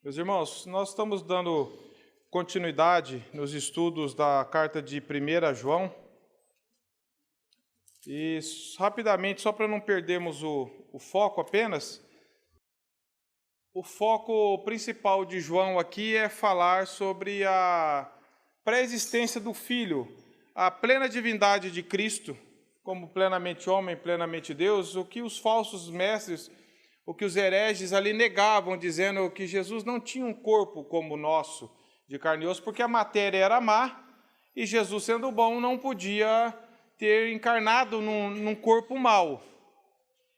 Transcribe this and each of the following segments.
Meus irmãos, nós estamos dando continuidade nos estudos da carta de 1 João. E rapidamente, só para não perdermos o foco apenas, o foco principal de João aqui é falar sobre a pré-existência do Filho, a plena divindade de Cristo, como plenamente homem, plenamente Deus, o que os falsos mestres, o que os hereges ali negavam, dizendo que Jesus não tinha um corpo como o nosso, de carne e osso, porque a matéria era má, e Jesus, sendo bom, não podia ter encarnado num corpo mau.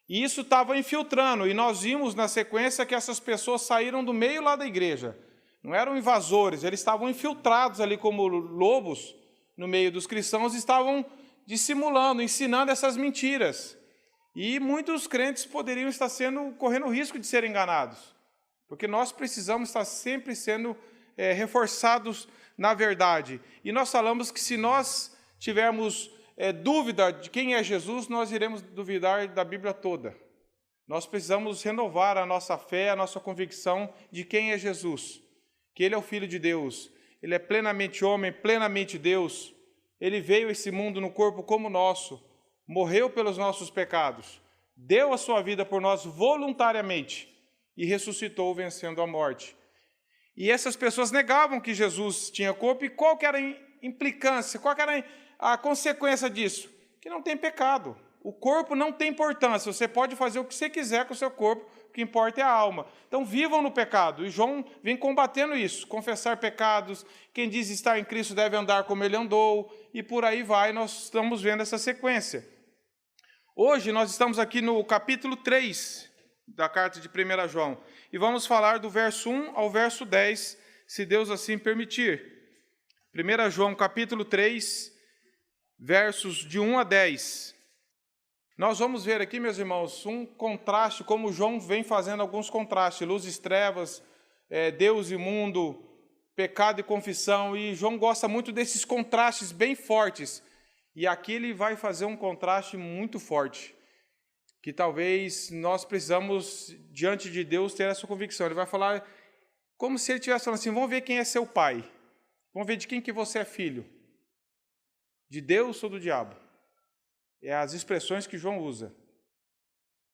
E isso estava infiltrando, e nós vimos na sequência que essas pessoas saíram do meio lá da igreja. Não eram invasores, eles estavam infiltrados ali como lobos no meio dos cristãos, e estavam dissimulando, ensinando essas mentiras. E muitos crentes poderiam estar correndo o risco de serem enganados, porque nós precisamos estar sempre sendo reforçados na verdade. E nós falamos que se nós tivermos dúvida de quem é Jesus, nós iremos duvidar da Bíblia toda. Nós precisamos renovar a nossa fé, a nossa convicção de quem é Jesus, que Ele é o Filho de Deus, Ele é plenamente homem, plenamente Deus, Ele veio a esse mundo no corpo como o nosso, morreu pelos nossos pecados, deu a sua vida por nós voluntariamente e ressuscitou vencendo a morte. E essas pessoas negavam que Jesus tinha corpo, e qual que era a implicância, qual que era a consequência disso? Que não tem pecado. O corpo não tem importância, você pode fazer o que você quiser com o seu corpo, o que importa é a alma. Então vivam no pecado, e João vem combatendo isso, confessar pecados, quem diz estar em Cristo deve andar como ele andou, e por aí vai, nós estamos vendo essa sequência. Hoje nós estamos aqui no capítulo 3 da carta de 1 João, e vamos falar do verso 1 ao verso 10, se Deus assim permitir. 1 João capítulo 3, versos de 1 a 10. Nós vamos ver aqui, meus irmãos, um contraste, como João vem fazendo alguns contrastes, luz e trevas, Deus e mundo, pecado e confissão, e João gosta muito desses contrastes bem fortes, e aqui ele vai fazer um contraste muito forte, que talvez nós precisamos, diante de Deus, ter essa convicção. Ele vai falar como se ele estivesse falando assim, vamos ver quem é seu pai, vamos ver de quem que você é filho, de Deus ou do diabo? É as expressões que João usa.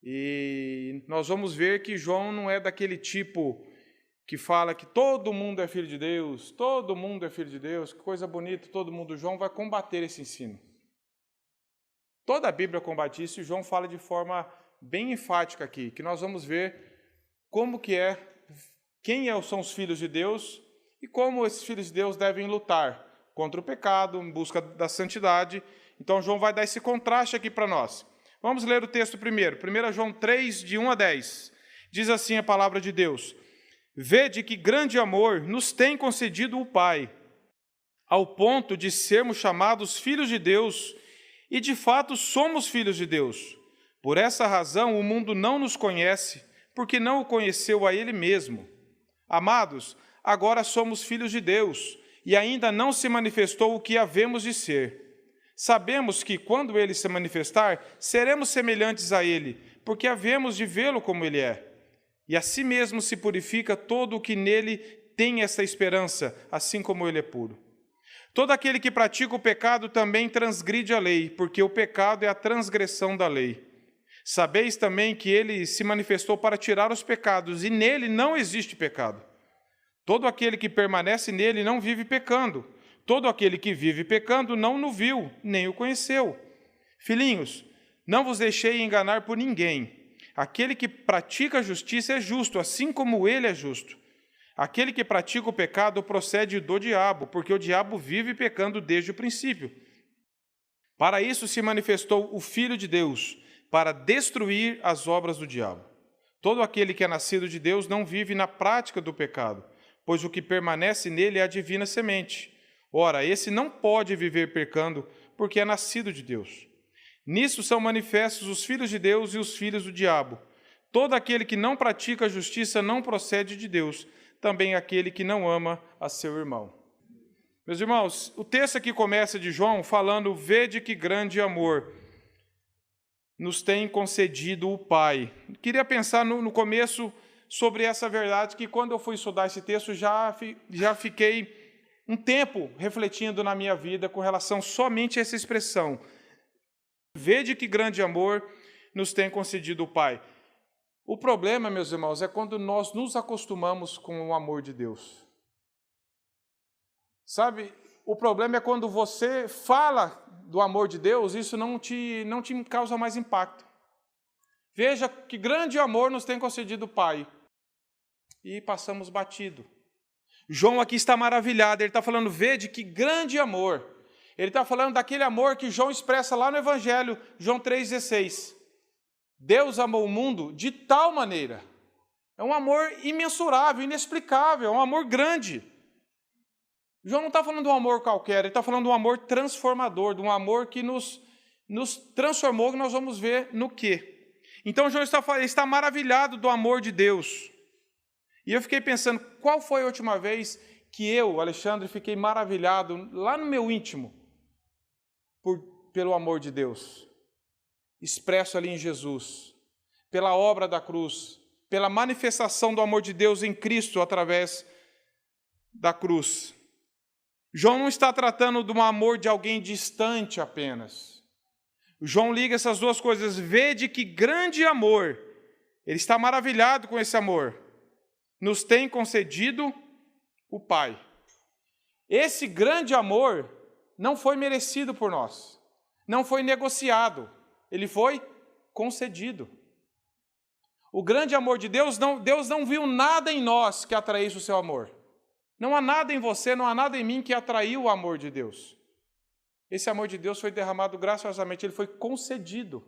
E nós vamos ver que João não é daquele tipo que fala que todo mundo é filho de Deus, todo mundo é filho de Deus, que coisa bonita, todo mundo. João vai combater esse ensino. Toda a Bíblia combate isso, e João fala de forma bem enfática aqui, que nós vamos ver como que quem são os filhos de Deus e como esses filhos de Deus devem lutar contra o pecado, em busca da santidade. Então, João vai dar esse contraste aqui para nós. Vamos ler o texto primeiro. 1 João 3, de 1 a 10. Diz assim a palavra de Deus: Vede que grande amor nos tem concedido o Pai, ao ponto de sermos chamados filhos de Deus, e de fato somos filhos de Deus. Por essa razão o mundo não nos conhece, porque não o conheceu a Ele mesmo. Amados, agora somos filhos de Deus, e ainda não se manifestou o que havemos de ser. Sabemos que, quando Ele se manifestar, seremos semelhantes a Ele, porque havemos de vê-lo como Ele é. E assim mesmo se purifica todo o que nele tem essa esperança, assim como Ele é puro. Todo aquele que pratica o pecado também transgride a lei, porque o pecado é a transgressão da lei. Sabeis também que Ele se manifestou para tirar os pecados, e nele não existe pecado. Todo aquele que permanece nele não vive pecando. Todo aquele que vive pecando não o viu, nem o conheceu. Filhinhos, não vos deixei enganar por ninguém. Aquele que pratica a justiça é justo, assim como Ele é justo. Aquele que pratica o pecado procede do diabo, porque o diabo vive pecando desde o princípio. Para isso se manifestou o Filho de Deus, para destruir as obras do diabo. Todo aquele que é nascido de Deus não vive na prática do pecado, pois o que permanece nele é a divina semente. Ora, esse não pode viver pecando, porque é nascido de Deus. Nisso são manifestos os filhos de Deus e os filhos do diabo. Todo aquele que não pratica a justiça não procede de Deus, também aquele que não ama a seu irmão. Meus irmãos, o texto aqui começa de João falando, vede que grande amor nos tem concedido o Pai. Queria pensar no começo sobre essa verdade que quando eu fui estudar esse texto, já fiquei um tempo refletindo na minha vida com relação somente a essa expressão. Vede que grande amor nos tem concedido o Pai. O problema, meus irmãos, é quando nós nos acostumamos com o amor de Deus. Sabe, o problema é quando você fala do amor de Deus, isso não te causa mais impacto. Veja que grande amor nos tem concedido o Pai. E passamos batido. João aqui está maravilhado, ele está falando, vede que grande amor. Ele está falando daquele amor que João expressa lá no Evangelho, João 3,16. Deus amou o mundo de tal maneira. É um amor imensurável, inexplicável, é um amor grande. João não está falando de um amor qualquer, ele está falando de um amor transformador, de um amor que nos transformou, que nós vamos ver no quê. Então João está maravilhado do amor de Deus. E eu fiquei pensando, qual foi a última vez que eu, Alexandre, fiquei maravilhado lá no meu íntimo pelo amor de Deus, expresso ali em Jesus, pela obra da cruz, pela manifestação do amor de Deus em Cristo através da cruz. João não está tratando de um amor de alguém distante apenas. João liga essas duas coisas, vede que grande amor, ele está maravilhado com esse amor, nos tem concedido o Pai. Esse grande amor não foi merecido por nós, não foi negociado, ele foi concedido. O grande amor de Deus não viu nada em nós que atraísse o seu amor. Não há nada em você, não há nada em mim que atraiu o amor de Deus. Esse amor de Deus foi derramado graciosamente, ele foi concedido.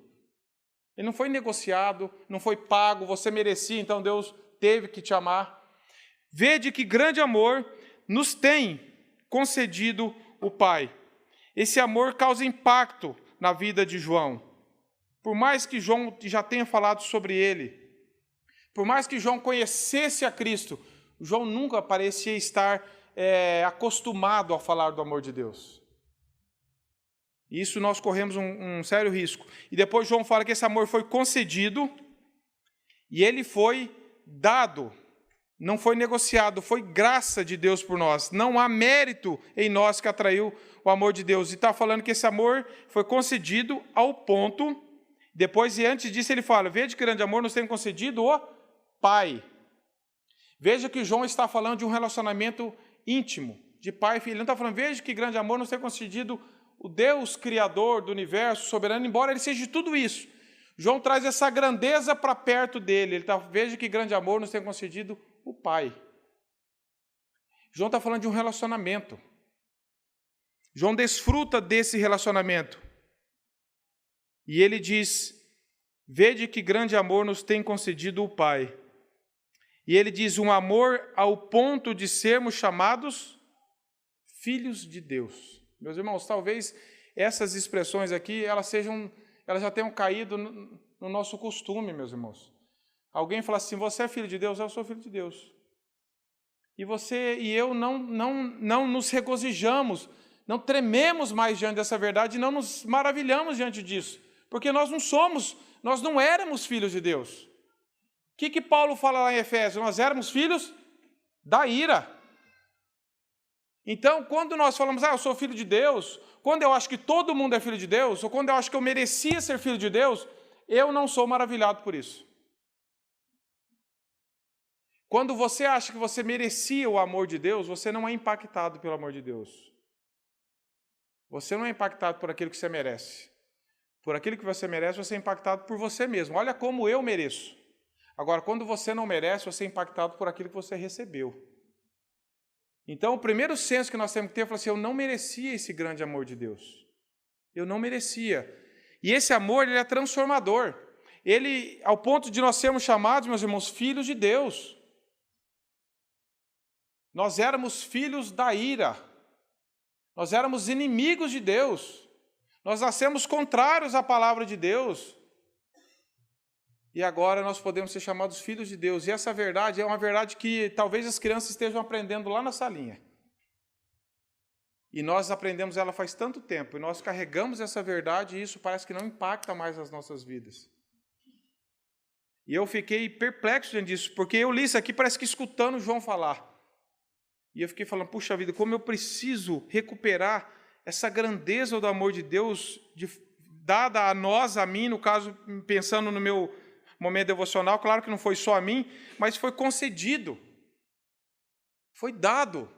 Ele não foi negociado, não foi pago, você merecia, então Deus teve que te amar. Vede que grande amor nos tem concedido o Pai. Esse amor causa impacto na vida de João. Por mais que João já tenha falado sobre ele, por mais que João conhecesse a Cristo, João nunca parecia estar acostumado a falar do amor de Deus. Isso nós corremos um sério risco. E depois João fala que esse amor foi concedido e ele foi dado. Não foi negociado, foi graça de Deus por nós. Não há mérito em nós que atraiu o amor de Deus. E está falando que esse amor foi concedido ao ponto. Depois e antes disso ele fala, veja que grande amor nos tem concedido o Pai. Veja que João está falando de um relacionamento íntimo, de pai e filho. Ele não está falando, veja que grande amor nos tem concedido o Deus Criador do universo, soberano, embora ele seja de tudo isso. João traz essa grandeza para perto dele. Veja que grande amor nos tem concedido o Pai. João está falando de um relacionamento. João desfruta desse relacionamento. E ele diz, vede que grande amor nos tem concedido o Pai. E ele diz, um amor ao ponto de sermos chamados filhos de Deus. Meus irmãos, talvez essas expressões aqui, elas já tenham caído no nosso costume, meus irmãos. Alguém fala assim, você é filho de Deus? Eu sou filho de Deus. E você e eu não nos regozijamos, não trememos mais diante dessa verdade, não nos maravilhamos diante disso, porque nós não éramos filhos de Deus. O que Paulo fala lá em Efésios? Nós éramos filhos da ira. Então, quando nós falamos, eu sou filho de Deus, quando eu acho que todo mundo é filho de Deus, ou quando eu acho que eu merecia ser filho de Deus, eu não sou maravilhado por isso. Quando você acha que você merecia o amor de Deus, você não é impactado pelo amor de Deus. Você não é impactado por aquilo que você merece. Por aquilo que você merece, você é impactado por você mesmo. Olha como eu mereço. Agora, quando você não merece, você é impactado por aquilo que você recebeu. Então, o primeiro senso que nós temos que ter é falar assim, eu não merecia esse grande amor de Deus. Eu não merecia. E esse amor, ele é transformador. Ele, ao ponto de nós sermos chamados, meus irmãos, filhos de Deus. Nós éramos filhos da ira. Nós éramos inimigos de Deus. Nós nascemos contrários à palavra de Deus. E agora nós podemos ser chamados filhos de Deus. E essa verdade é uma verdade que talvez as crianças estejam aprendendo lá na salinha. E nós aprendemos ela faz tanto tempo. E nós carregamos essa verdade e isso parece que não impacta mais as nossas vidas. E eu fiquei perplexo diante disso, porque eu li isso aqui, parece que escutando João falar. E eu fiquei falando, puxa vida, como eu preciso recuperar essa grandeza do amor de Deus, dada a nós, a mim, no caso, pensando no meu momento devocional, claro que não foi só a mim, mas foi concedido, foi dado,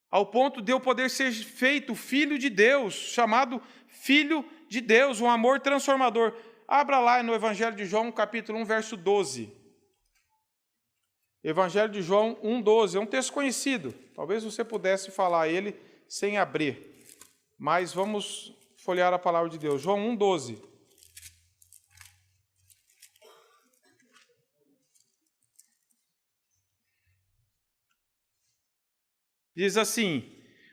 ao ponto de eu poder ser feito filho de Deus, chamado filho de Deus, um amor transformador. Abra lá no Evangelho de João, capítulo 1, verso 12. Evangelho de João 1,12, é um texto conhecido, talvez você pudesse falar ele sem abrir, mas vamos folhear a palavra de Deus. João 1,12. Diz assim: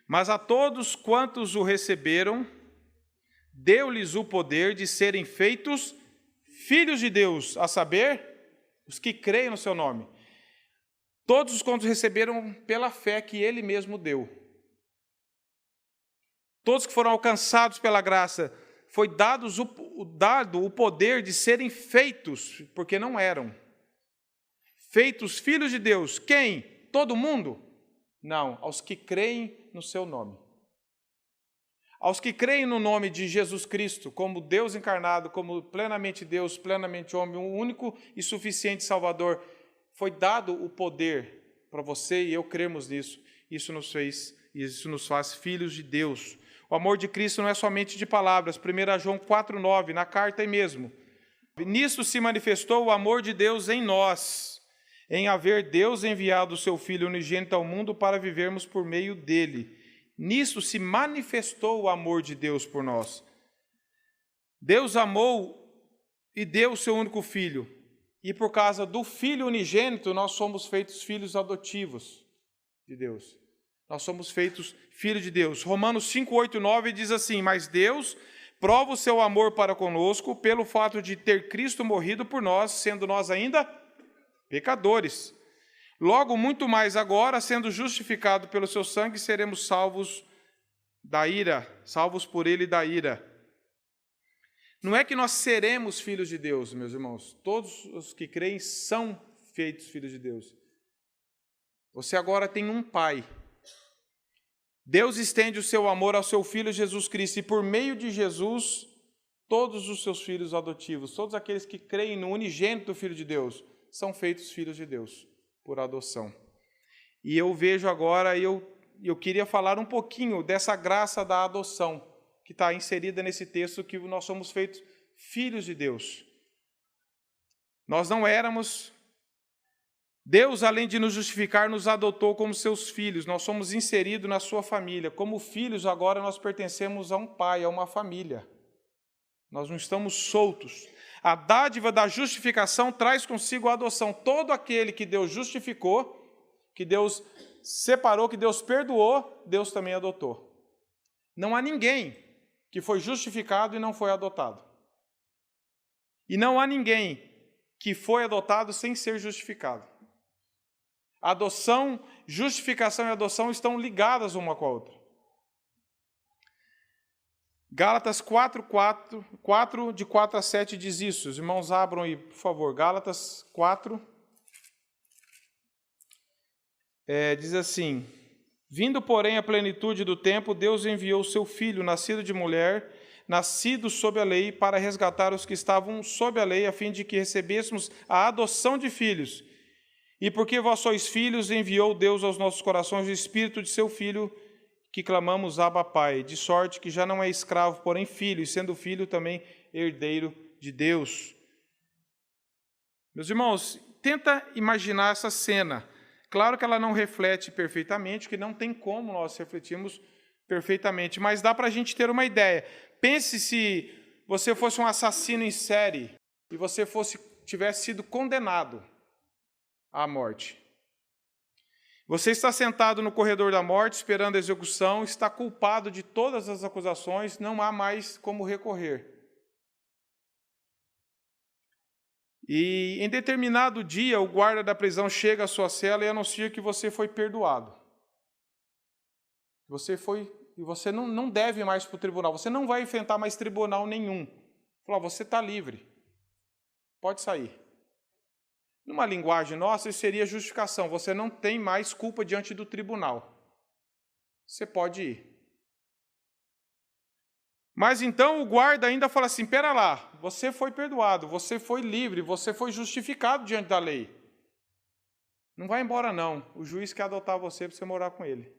mas a todos quantos o receberam, deu-lhes o poder de serem feitos filhos de Deus, a saber, os que creem no seu nome. Todos os quantos receberam pela fé que ele mesmo deu. Todos que foram alcançados pela graça, foi dado o poder de serem feitos, porque não eram. Feitos filhos de Deus. Quem? Todo mundo? Não, aos que creem no seu nome. Aos que creem no nome de Jesus Cristo, como Deus encarnado, como plenamente Deus, plenamente homem, o único e suficiente Salvador, foi dado o poder para você e eu cremos nisso. Isso nos faz filhos de Deus. O amor de Cristo não é somente de palavras. 1 João 4,9, na carta aí mesmo. Nisso se manifestou o amor de Deus em nós, em haver Deus enviado o seu Filho unigênito ao mundo para vivermos por meio dele. Nisso se manifestou o amor de Deus por nós. Deus amou e deu o seu único Filho. E por causa do Filho unigênito, nós somos feitos filhos adotivos de Deus. Nós somos feitos filhos de Deus. Romanos 5, 8 e 9 diz assim: mas Deus prova o seu amor para conosco pelo fato de ter Cristo morrido por nós, sendo nós ainda pecadores. Logo, muito mais agora, sendo justificado pelo seu sangue, seremos salvos da ira, salvos por ele da ira. Não é que nós seremos filhos de Deus, meus irmãos. Todos os que creem são feitos filhos de Deus. Você agora tem um pai. Deus estende o seu amor ao seu Filho Jesus Cristo, e por meio de Jesus, todos os seus filhos adotivos, todos aqueles que creem no unigênito do Filho de Deus, são feitos filhos de Deus, por adoção. E eu vejo agora, eu queria falar um pouquinho dessa graça da adoção, que está inserida nesse texto, que nós somos feitos filhos de Deus. Nós não éramos. Deus, além de nos justificar, nos adotou como seus filhos. Nós somos inseridos na sua família. Como filhos, agora nós pertencemos a um pai, a uma família. Nós não estamos soltos. A dádiva da justificação traz consigo a adoção. Todo aquele que Deus justificou, que Deus separou, que Deus perdoou, Deus também adotou. Não há ninguém que foi justificado e não foi adotado. E não há ninguém que foi adotado sem ser justificado. Adoção, justificação e adoção estão ligadas uma com a outra. Gálatas 4, de 4 a 7 diz isso. Os irmãos abram aí, por favor. Gálatas 4. Diz assim: vindo, porém, a plenitude do tempo, Deus enviou o seu Filho, nascido de mulher, nascido sob a lei, para resgatar os que estavam sob a lei, a fim de que recebêssemos a adoção de filhos. E porque vós sois filhos, enviou Deus aos nossos corações o Espírito de seu Filho, que clamamos Abba Pai, de sorte que já não é escravo, porém filho, e sendo filho também herdeiro de Deus. Meus irmãos, tenta imaginar essa cena. Claro que ela não reflete perfeitamente, que não tem como nós refletirmos perfeitamente, mas dá para a gente ter uma ideia. Pense se você fosse um assassino em série e você tivesse sido condenado à morte. Você está sentado no corredor da morte, esperando a execução, está culpado de todas as acusações, não há mais como recorrer. E em determinado dia, o guarda da prisão chega à sua cela e anuncia que você foi perdoado. E você não deve mais para o tribunal, você não vai enfrentar mais tribunal nenhum. Fala, você está livre, pode sair. Numa linguagem nossa, isso seria justificação. Você não tem mais culpa diante do tribunal. Você pode ir. Mas então o guarda ainda fala assim, pera lá, você foi perdoado, você foi livre, você foi justificado diante da lei. Não vai embora não, o juiz quer adotar você para você morar com ele.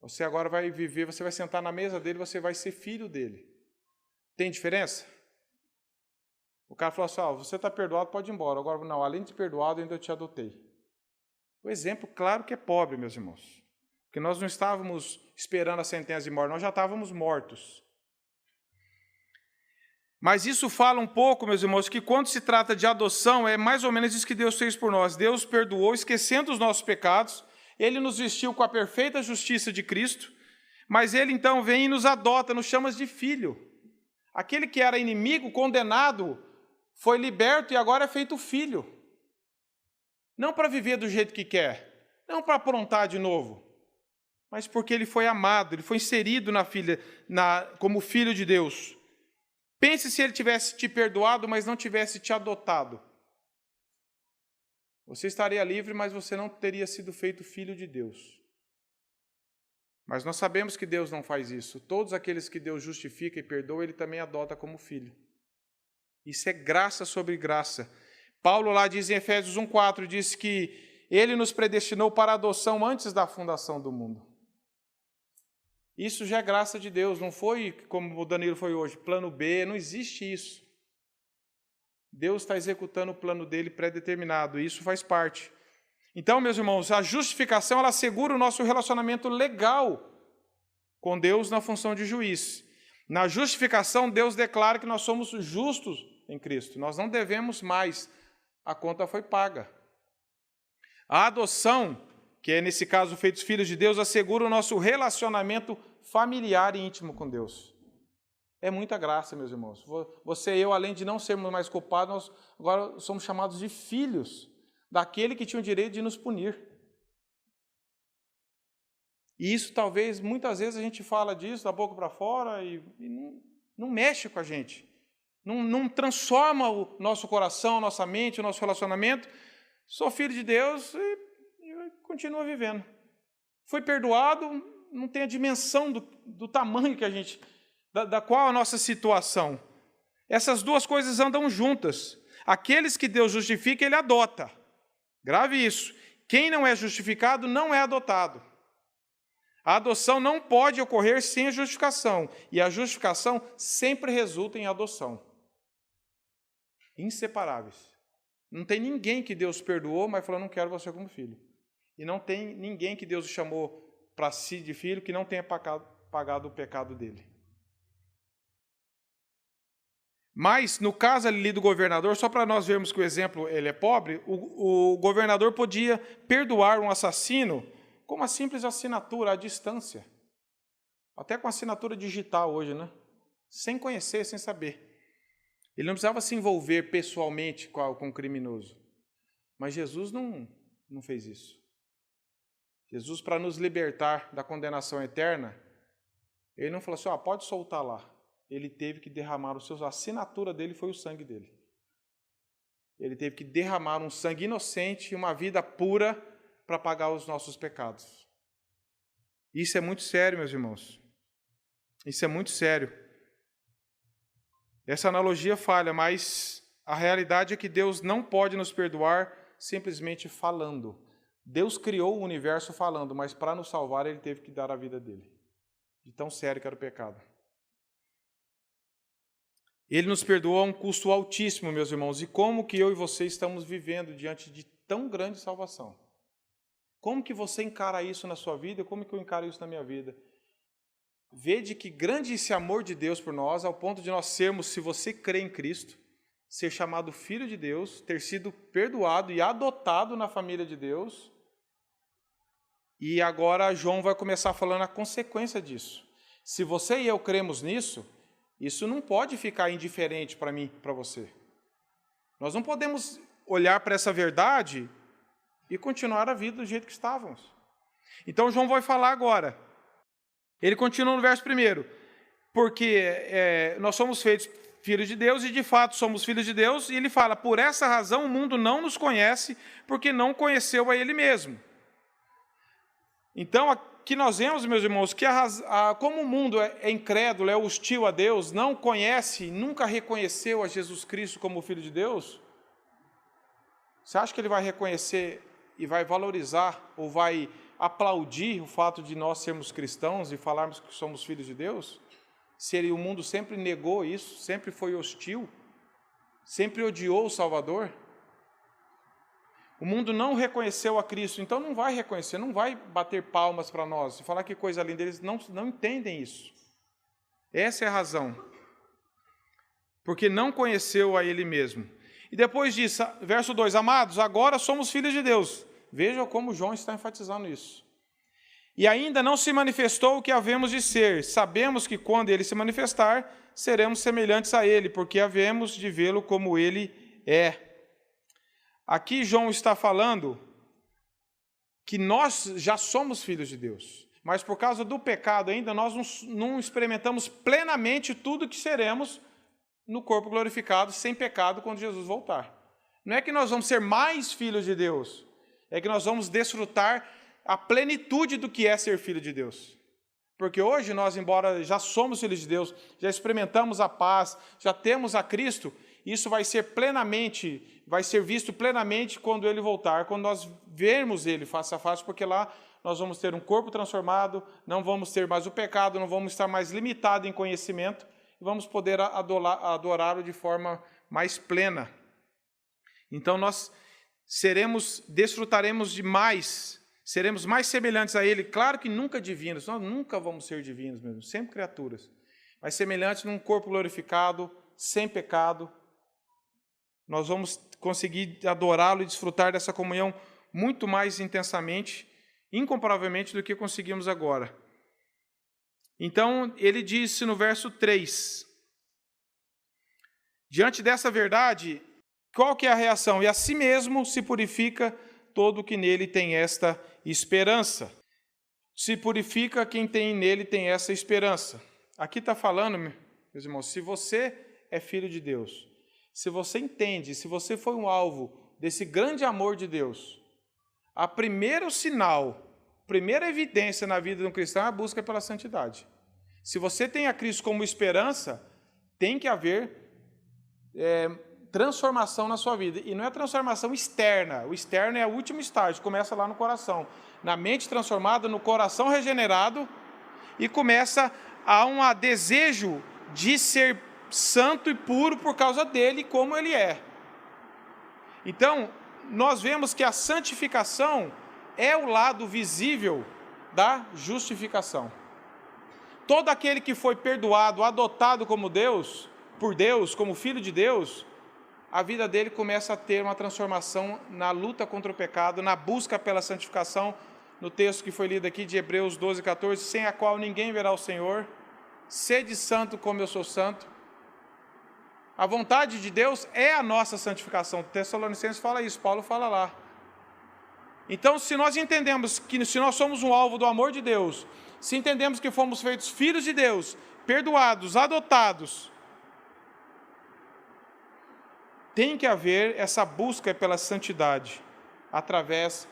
Você agora vai viver, você vai sentar na mesa dele, você vai ser filho dele. Tem diferença? O cara falou assim, você está perdoado, pode ir embora. Agora, não, além de perdoado, ainda eu te adotei. O exemplo, claro que é pobre, meus irmãos. Porque nós não estávamos esperando a sentença de morte, nós já estávamos mortos. Mas isso fala um pouco, meus irmãos, que quando se trata de adoção, é mais ou menos isso que Deus fez por nós. Deus perdoou, esquecendo os nossos pecados, Ele nos vestiu com a perfeita justiça de Cristo, mas Ele então vem e nos adota, nos chama de filho. Aquele que era inimigo, condenado, foi liberto e agora é feito filho. Não para viver do jeito que quer, não para aprontar de novo, mas porque ele foi amado, ele foi inserido como filho de Deus. Pense se ele tivesse te perdoado, mas não tivesse te adotado. Você estaria livre, mas você não teria sido feito filho de Deus. Mas nós sabemos que Deus não faz isso. Todos aqueles que Deus justifica e perdoa, Ele também adota como filho. Isso é graça sobre graça. Paulo lá diz em Efésios 1,4, diz que Ele nos predestinou para a adoção antes da fundação do mundo. Isso já é graça de Deus, não foi como o Danilo foi hoje, plano B, não existe isso. Deus está executando o plano dele pré-determinado, e isso faz parte. Então, meus irmãos, a justificação, ela assegura o nosso relacionamento legal com Deus na função de juiz. Na justificação, Deus declara que nós somos justos em Cristo. Nós não devemos mais, a conta foi paga. A adoção, que é nesse caso feitos filhos de Deus, assegura o nosso relacionamento familiar e íntimo com Deus. É muita graça, meus irmãos. Você e eu, além de não sermos mais culpados, nós agora somos chamados de filhos daquele que tinha o direito de nos punir. E isso talvez, muitas vezes a gente fala disso da boca para fora e não mexe com a gente. Não transforma o nosso coração, a nossa mente, o nosso relacionamento. Sou filho de Deus e continua vivendo. Foi perdoado, não tem a dimensão do tamanho que a gente, da qual a nossa situação. Essas duas coisas andam juntas. Aqueles que Deus justifica, Ele adota. Grave isso. Quem não é justificado não é adotado. A adoção não pode ocorrer sem a justificação. E a justificação sempre resulta em adoção. Inseparáveis. Não tem ninguém que Deus perdoou, mas falou, não quero você como filho. E não tem ninguém que Deus chamou para si de filho que não tenha pagado o pecado dele. Mas, no caso ali do governador, só para nós vermos que o exemplo ele é pobre, o governador podia perdoar um assassino com uma simples assinatura à distância. Até com assinatura digital hoje, né? Sem conhecer, sem saber. Ele não precisava se envolver pessoalmente com o criminoso. Mas Jesus não fez isso. Jesus, para nos libertar da condenação eterna, Ele não falou assim, pode soltar lá. Ele teve que derramar a assinatura dele foi o sangue dele. Ele teve que derramar um sangue inocente e uma vida pura para pagar os nossos pecados. Isso é muito sério, meus irmãos. Isso é muito sério. Essa analogia falha, mas a realidade é que Deus não pode nos perdoar simplesmente falando. Deus criou o universo falando, mas para nos salvar Ele teve que dar a vida dele. De tão sério que era o pecado. Ele nos perdoou a um custo altíssimo, meus irmãos. E como que eu e você estamos vivendo diante de tão grande salvação? Como que você encara isso na sua vida? Como que eu encaro isso na minha vida? Vede que grande esse amor de Deus por nós, ao ponto de nós sermos, se você crê em Cristo, ser chamado filho de Deus, ter sido perdoado e adotado na família de Deus. E agora João vai começar falando a consequência disso. Se você e eu cremos nisso, isso não pode ficar indiferente para mim, para você. Nós não podemos olhar para essa verdade e continuar a vida do jeito que estávamos. Então João vai falar agora. Ele continua no verso 1. Porque nós somos feitos filhos de Deus, e de fato somos filhos de Deus, e ele fala, por essa razão o mundo não nos conhece, porque não conheceu a ele mesmo. Então, aqui nós vemos, meus irmãos, que como o mundo é incrédulo, é hostil a Deus, não conhece, nunca reconheceu a Jesus Cristo como Filho de Deus, você acha que ele vai reconhecer e vai valorizar, ou vai aplaudir o fato de nós sermos cristãos e falarmos que somos filhos de Deus? Se o mundo sempre negou isso, sempre foi hostil, sempre odiou o Salvador. O mundo não reconheceu a Cristo, então não vai reconhecer, não vai bater palmas para nós e falar que coisa linda, eles não entendem isso. Essa é a razão. Porque não conheceu a Ele mesmo. E depois disso, verso 2, amados, agora somos filhos de Deus. Vejam como João está enfatizando isso. E ainda não se manifestou o que havemos de ser. Sabemos que quando Ele se manifestar, seremos semelhantes a Ele, porque havemos de vê-lo como Ele é. Aqui João está falando que nós já somos filhos de Deus, mas por causa do pecado ainda nós não experimentamos plenamente tudo que seremos no corpo glorificado, sem pecado, quando Jesus voltar. Não é que nós vamos ser mais filhos de Deus, é que nós vamos desfrutar a plenitude do que é ser filho de Deus. Porque hoje nós, embora já somos filhos de Deus, já experimentamos a paz, já temos a Cristo, isso vai ser visto plenamente quando Ele voltar, quando nós vermos Ele face a face, porque lá nós vamos ter um corpo transformado, não vamos ter mais o pecado, não vamos estar mais limitados em conhecimento, e vamos poder adorá-lo de forma mais plena. Então nós desfrutaremos de mais, seremos mais semelhantes a Ele, claro que nunca divinos, nós nunca vamos ser divinos mesmo, sempre criaturas, mas semelhantes num corpo glorificado, sem pecado. Nós vamos conseguir adorá-lo e desfrutar dessa comunhão muito mais intensamente, incomparavelmente do que conseguimos agora. Então, ele disse no verso 3, diante dessa verdade, qual que é a reação? E a si mesmo se purifica todo o que nele tem esta esperança. Se purifica quem nele tem essa esperança. Aqui está falando, meus irmãos, se você é filho de Deus, se você entende, se você foi um alvo desse grande amor de Deus, a primeiro sinal, primeira evidência na vida de um cristão é a busca pela santidade. Se você tem a Cristo como esperança, tem que haver transformação na sua vida. E não é transformação externa. O externo é o último estágio, começa lá no coração. Na mente transformada, no coração regenerado, e começa a um desejo de ser santo e puro por causa dele, como ele é. Então, nós vemos que a santificação é o lado visível da justificação. Todo aquele que foi perdoado, adotado como Deus, por Deus, como filho de Deus, a vida dele começa a ter uma transformação na luta contra o pecado, na busca pela santificação, no texto que foi lido aqui de Hebreus 12, 14, sem a qual ninguém verá o Senhor, sede santo como eu sou santo. A vontade de Deus é a nossa santificação. O Tessalonicenses fala isso, Paulo fala lá. Então, se nós entendemos que se nós somos um alvo do amor de Deus, se entendemos que fomos feitos filhos de Deus, perdoados, adotados, tem que haver essa busca pela santidade, através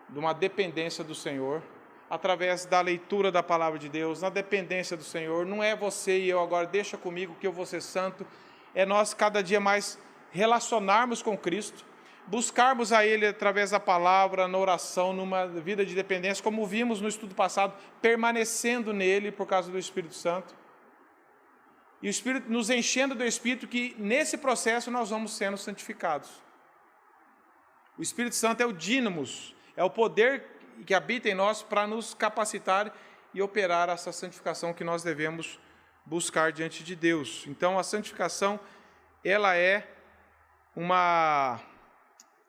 de uma dependência do Senhor, através da leitura da palavra de Deus, na dependência do Senhor. Não é você e eu agora, deixa comigo que eu vou ser santo, é nós cada dia mais relacionarmos com Cristo, buscarmos a Ele através da palavra, na oração, numa vida de dependência, como vimos no estudo passado, permanecendo nele por causa do Espírito Santo. E o Espírito nos enchendo do Espírito, que nesse processo nós vamos sendo santificados. O Espírito Santo é o dínamos, é o poder que habita em nós para nos capacitar e operar essa santificação que nós devemos buscar diante de Deus. Então, a santificação, ela é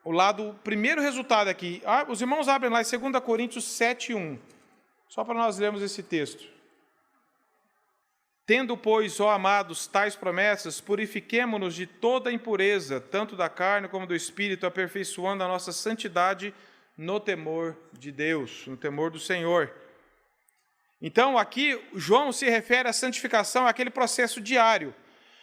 o primeiro resultado aqui. Os irmãos abrem lá em 2 Coríntios 7:1, só para nós lermos esse texto. Tendo, pois, ó amados, tais promessas, purifiquemo-nos de toda impureza, tanto da carne como do espírito, aperfeiçoando a nossa santidade no temor de Deus, no temor do Senhor. Então, aqui, João se refere à santificação, àquele processo diário.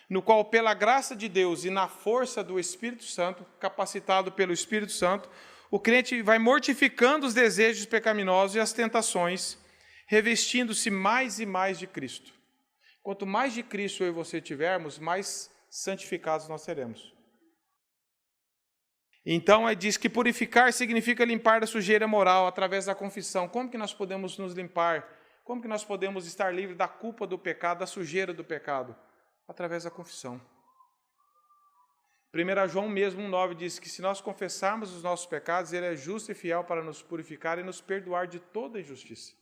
no qual, pela graça de Deus e na força do Espírito Santo, capacitado pelo Espírito Santo, o crente vai mortificando os desejos pecaminosos e as tentações, revestindo-se mais e mais de Cristo. Quanto mais de Cristo eu e você tivermos, mais santificados nós seremos. Então, diz que purificar significa limpar da sujeira moral através da confissão. Como que nós podemos nos limpar? Como que nós podemos estar livres da culpa do pecado, da sujeira do pecado? Através da confissão. 1 João mesmo 1,9 diz que se nós confessarmos os nossos pecados, Ele é justo e fiel para nos purificar e nos perdoar de toda injustiça.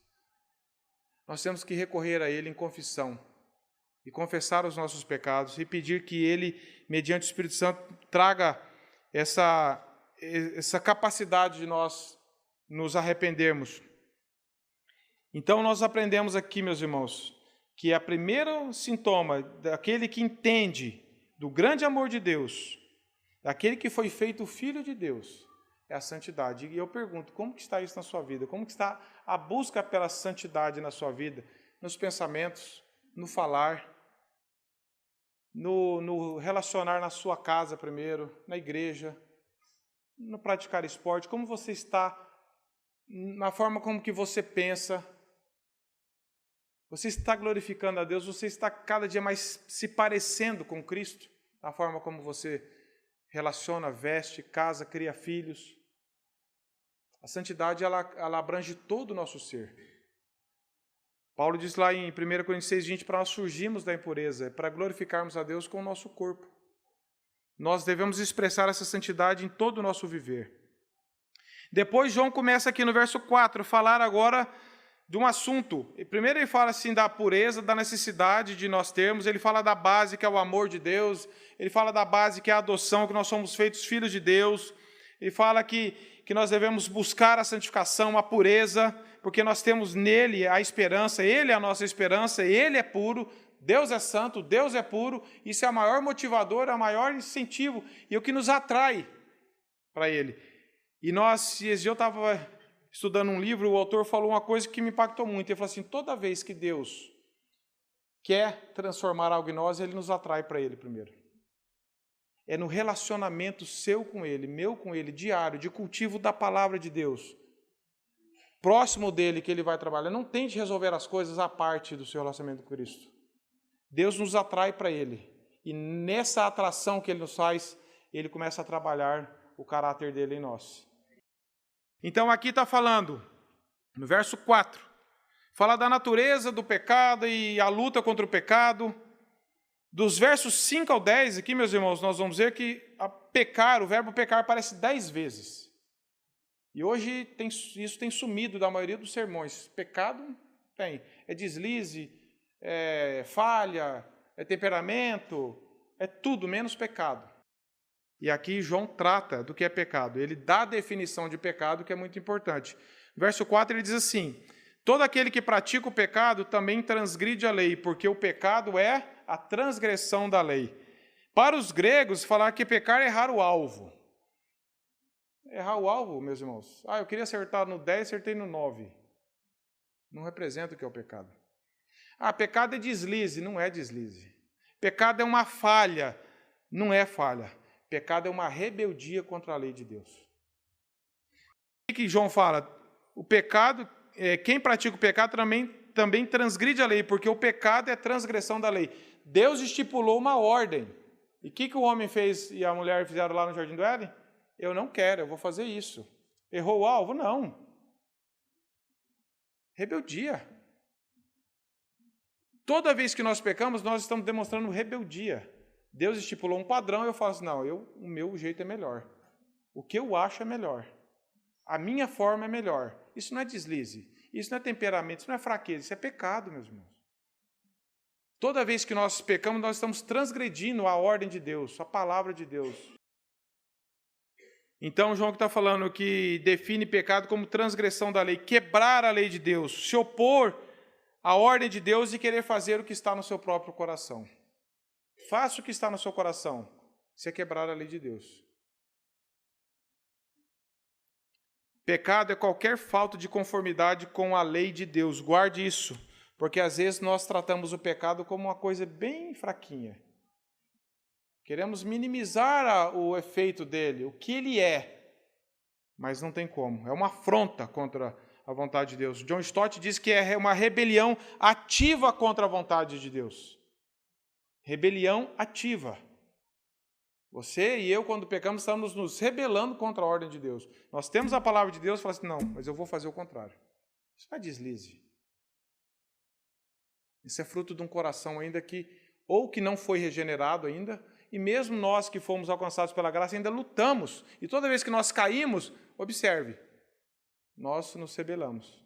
Nós temos que recorrer a Ele em confissão e confessar os nossos pecados e pedir que Ele, mediante o Espírito Santo, traga essa capacidade de nós nos arrependermos. Então, nós aprendemos aqui, meus irmãos, que o primeiro sintoma daquele que entende do grande amor de Deus, daquele que foi feito Filho de Deus, é a santidade. E eu pergunto, como que está isso na sua vida? Como que está a busca pela santidade na sua vida? Nos pensamentos, no falar, no relacionar na sua casa primeiro, na igreja, no praticar esporte, como você está, na forma como que você pensa. Você está glorificando a Deus, você está cada dia mais se parecendo com Cristo, na forma como você relaciona, veste, casa, cria filhos. A santidade, ela abrange todo o nosso ser. Paulo diz lá em 1 Coríntios 6,20, para nós surgirmos da impureza, para glorificarmos a Deus com o nosso corpo. Nós devemos expressar essa santidade em todo o nosso viver. Depois, João começa aqui no verso 4, falar agora de um assunto. Primeiro ele fala assim da pureza, da necessidade de nós termos, ele fala da base que é o amor de Deus, ele fala da base que é a adoção, que nós somos feitos filhos de Deus, ele fala que nós devemos buscar a santificação, a pureza, porque nós temos nele a esperança, ele é a nossa esperança, ele é puro, Deus é santo, Deus é puro, isso é o maior motivador, é o maior incentivo e é o que nos atrai para ele. E esse dia eu estava estudando um livro, o autor falou uma coisa que me impactou muito, ele falou assim, toda vez que Deus quer transformar algo em nós, ele nos atrai para ele primeiro. É no relacionamento seu com ele, meu com ele, diário, de cultivo da palavra de Deus, próximo dele que ele vai trabalhar. Não tente resolver as coisas à parte do seu relacionamento com Cristo. Deus nos atrai para ele. E nessa atração que ele nos faz, ele começa a trabalhar o caráter dele em nós. Então aqui está falando, no verso 4, fala da natureza do pecado e a luta contra o pecado. Dos versos 5 ao 10, aqui, meus irmãos, nós vamos ver que o verbo pecar aparece 10 vezes. E hoje isso tem sumido da maioria dos sermões. Pecado tem. É deslize, é falha, é temperamento, é tudo menos pecado. E aqui João trata do que é pecado. Ele dá a definição de pecado, que é muito importante. Verso 4 ele diz assim, todo aquele que pratica o pecado também transgride a lei, porque o pecado é a transgressão da lei. Para os gregos, falar que pecar é errar o alvo. Errar o alvo, meus irmãos. Eu queria acertar no 10, acertei no 9. Não representa o que é o pecado. Pecado é deslize, não é deslize. Pecado é uma falha, não é falha. Pecado é uma rebeldia contra a lei de Deus. O que João fala? O pecado, quem pratica o pecado também transgride a lei, porque o pecado é transgressão da lei. Deus estipulou uma ordem. E o que o homem fez e a mulher fizeram lá no Jardim do Éden? Eu não quero, eu vou fazer isso. Errou o alvo? Não. Rebeldia. Toda vez que nós pecamos, nós estamos demonstrando rebeldia. Deus estipulou um padrão e eu falo assim, não, o meu jeito é melhor. O que eu acho é melhor. A minha forma é melhor. Isso não é deslize. Isso não é temperamento, isso não é fraqueza, isso é pecado, meus irmãos. Toda vez que nós pecamos, nós estamos transgredindo a ordem de Deus, a palavra de Deus. Então, João que está falando que define pecado como transgressão da lei, quebrar a lei de Deus, se opor à ordem de Deus e querer fazer o que está no seu próprio coração. Faça o que está no seu coração, isso é quebrar a lei de Deus. Pecado é qualquer falta de conformidade com a lei de Deus, guarde isso. Porque às vezes nós tratamos o pecado como uma coisa bem fraquinha. Queremos minimizar o efeito dele, o que ele é. Mas não tem como. É uma afronta contra a vontade de Deus. John Stott diz que é uma rebelião ativa contra a vontade de Deus. Rebelião ativa. Você e eu, quando pecamos, estamos nos rebelando contra a ordem de Deus. Nós temos a palavra de Deus e falamos assim, não, mas eu vou fazer o contrário. Isso não é deslize. Isso é fruto de um coração ainda que, ou que não foi regenerado ainda, e mesmo nós que fomos alcançados pela graça ainda lutamos. E toda vez que nós caímos, observe, nós nos rebelamos.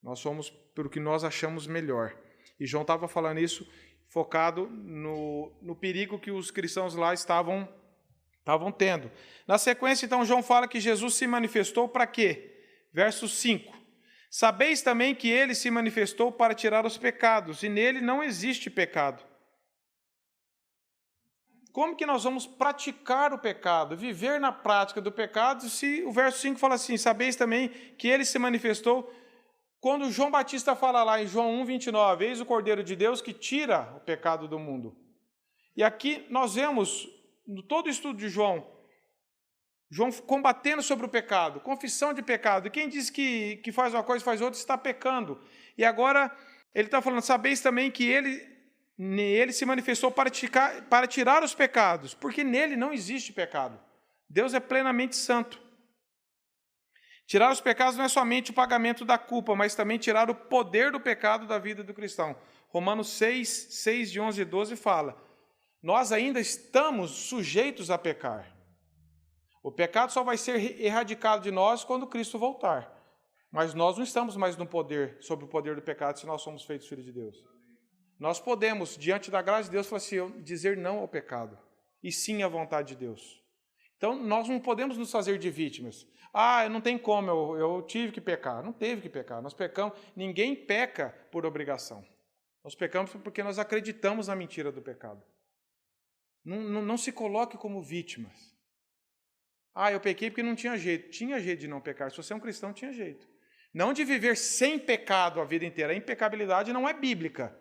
Nós somos pelo que nós achamos melhor. E João estava falando isso focado no perigo que os cristãos lá estavam tendo. Na sequência, então, João fala que Jesus se manifestou para quê? Verso 5. Sabeis também que ele se manifestou para tirar os pecados, e nele não existe pecado. Como que nós vamos praticar o pecado, viver na prática do pecado, se o verso 5 fala assim, sabeis também que ele se manifestou. Quando João Batista fala lá em João 1,29, eis o Cordeiro de Deus que tira o pecado do mundo. E aqui nós vemos, no todo o estudo de João combatendo sobre o pecado, confissão de pecado. E quem diz que faz uma coisa e faz outra está pecando. E agora ele está falando, sabeis também que ele se manifestou para tirar os pecados, porque nele não existe pecado. Deus é plenamente santo. Tirar os pecados não é somente o pagamento da culpa, mas também tirar o poder do pecado da vida do cristão. Romanos 6, de 11 e 12 fala, nós ainda estamos sujeitos a pecar. O pecado só vai ser erradicado de nós quando Cristo voltar. Mas nós não estamos mais sob o poder do pecado se nós somos feitos filhos de Deus. Nós podemos, diante da graça de Deus, falar assim, dizer não ao pecado, e sim à vontade de Deus. Então, nós não podemos nos fazer de vítimas. Não tem como, eu tive que pecar. Não teve que pecar, nós pecamos. Ninguém peca por obrigação. Nós pecamos porque nós acreditamos na mentira do pecado. Não se coloque como vítimas. Eu pequei porque não tinha jeito. Tinha jeito de não pecar. Se você é um cristão, tinha jeito. Não de viver sem pecado a vida inteira. A impecabilidade não é bíblica.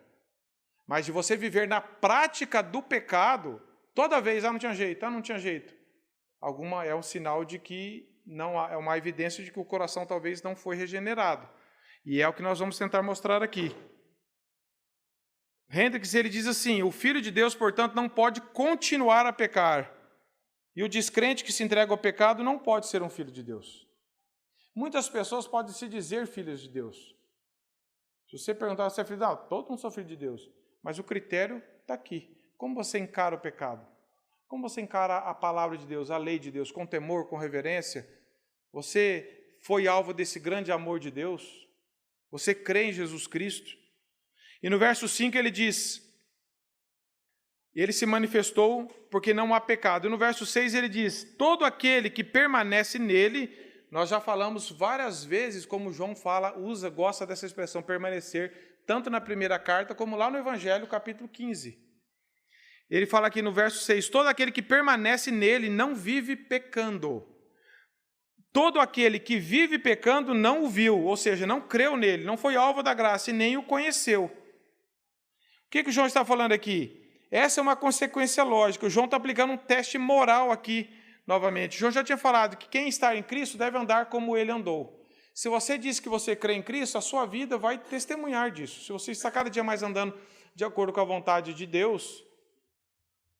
Mas de você viver na prática do pecado, toda vez, não tinha jeito, não tinha jeito. É um sinal de que é uma evidência de que o coração talvez não foi regenerado. E é o que nós vamos tentar mostrar aqui. Hendricks, ele diz assim, o Filho de Deus, portanto, não pode continuar a pecar. E o descrente que se entrega ao pecado não pode ser um filho de Deus. Muitas pessoas podem se dizer filhos de Deus. Se você perguntar se é filho de Deus, todo mundo é filho de Deus. Mas o critério está aqui. Como você encara o pecado? Como você encara a palavra de Deus, a lei de Deus, com temor, com reverência? Você foi alvo desse grande amor de Deus? Você crê em Jesus Cristo? E no verso 5 ele diz, ele se manifestou porque não há pecado. E no verso 6 ele diz, todo aquele que permanece nele, nós já falamos várias vezes, como João gosta dessa expressão, permanecer, tanto na primeira carta, como lá no Evangelho, capítulo 15. Ele fala aqui no verso 6, todo aquele que permanece nele não vive pecando. Todo aquele que vive pecando não o viu, ou seja, não creu nele, não foi alvo da graça e nem o conheceu. O que João está falando aqui? Essa é uma consequência lógica. O João está aplicando um teste moral aqui, novamente. João já tinha falado que quem está em Cristo deve andar como ele andou. Se você diz que você crê em Cristo, a sua vida vai testemunhar disso. Se você está cada dia mais andando de acordo com a vontade de Deus,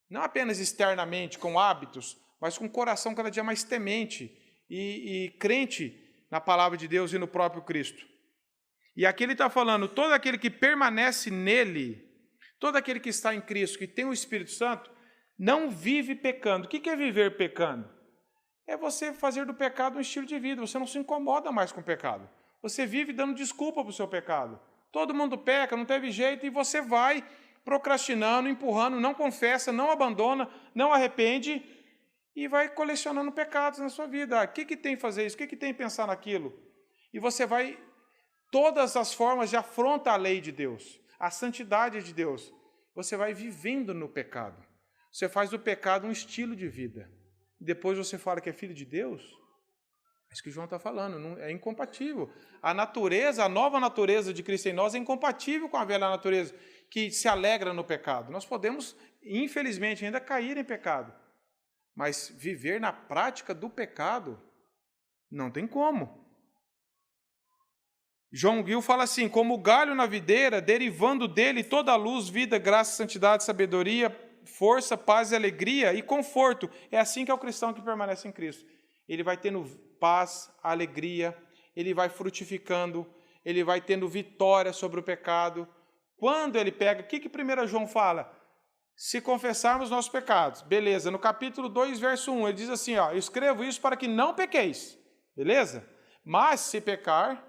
não apenas externamente, com hábitos, mas com o coração cada dia mais temente e crente na palavra de Deus e no próprio Cristo. E aqui ele está falando, todo aquele que permanece nele, todo aquele que está em Cristo, que tem o Espírito Santo, não vive pecando. O que é viver pecando? É você fazer do pecado um estilo de vida, você não se incomoda mais com o pecado. Você vive dando desculpa para o seu pecado. Todo mundo peca, não teve jeito, e você vai procrastinando, empurrando, não confessa, não abandona, não arrepende, e vai colecionando pecados na sua vida. O que tem fazer isso? O que tem pensar naquilo? E você vai, todas as formas de afronta a lei de Deus, a santidade de Deus. Você vai vivendo no pecado. Você faz do pecado um estilo de vida. Depois você fala que é filho de Deus? É isso que João está falando, é incompatível. A nova natureza de Cristo em nós é incompatível com a velha natureza. que se alegra no pecado. Nós podemos, infelizmente, ainda cair em pecado. Mas viver na prática do pecado, não tem como. João Gil fala assim, como o galho na videira, derivando dele toda a luz, vida, graça, santidade, sabedoria, força, paz e alegria e conforto. É assim que é o cristão que permanece em Cristo. Ele vai tendo paz, alegria, ele vai frutificando, ele vai tendo vitória sobre o pecado. Quando ele pega, o que 1 João fala? Se confessarmos nossos pecados. Beleza, no capítulo 2, verso 1, ele diz assim, ó, eu escrevo isso para que não pequeis. Beleza? Mas se pecar,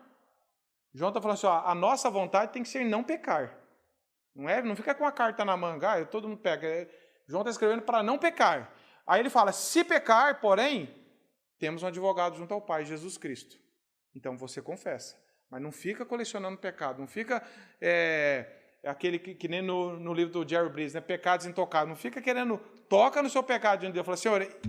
João está falando assim, ó, a nossa vontade tem que ser não pecar. Não fica com a carta na manga, todo mundo pega. João está escrevendo para não pecar. Aí ele fala, se pecar, porém, temos um advogado junto ao Pai, Jesus Cristo. Então você confessa. Mas não fica colecionando pecado. Não fica aquele que nem no livro do Jerry Breeze, né? Pecados intocados. Não fica querendo, toca no seu pecado diante de Deus. Fala, Senhor,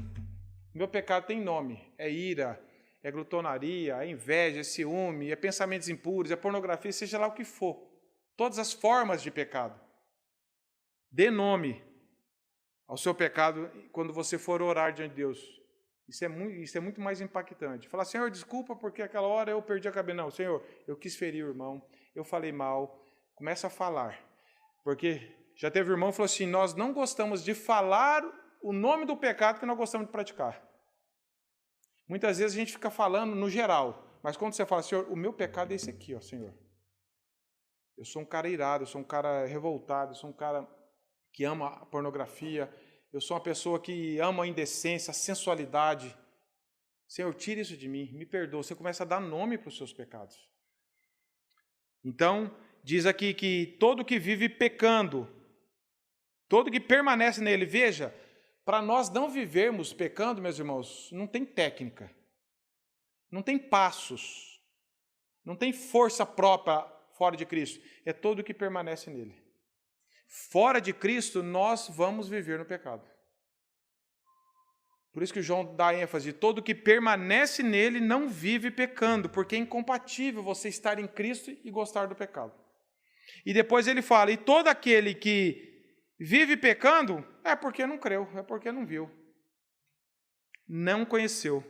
meu pecado tem nome. É ira, é glutonaria, é inveja, é ciúme, é pensamentos impuros, é pornografia, seja lá o que for. Todas as formas de pecado. Dê nome ao seu pecado quando você for orar diante de Deus. Isso é muito mais impactante. Falar, Senhor, desculpa porque aquela hora eu perdi a cabeça. Não, Senhor, eu quis ferir o irmão, eu falei mal. Começa a falar. Porque já teve irmão que falou assim, nós não gostamos de falar o nome do pecado que nós gostamos de praticar. Muitas vezes a gente fica falando no geral, mas quando você fala, Senhor, o meu pecado é esse aqui, ó, Senhor. Eu sou um cara irado, eu sou um cara revoltado, eu sou um cara que ama a pornografia, eu sou uma pessoa que ama a indecência, a sensualidade. Senhor, tira isso de mim, me perdoa. Você começa a dar nome para os seus pecados. Então, diz aqui que todo que vive pecando, todo que permanece nele, veja, para nós não vivermos pecando, meus irmãos, não tem técnica, não tem passos, não tem força própria fora de Cristo, é todo que permanece nele. Fora de Cristo, nós vamos viver no pecado. Por isso que João dá ênfase, todo que permanece nele não vive pecando, porque é incompatível você estar em Cristo e gostar do pecado. E depois ele fala, e todo aquele que vive pecando é porque não creu, é porque não viu. Não conheceu.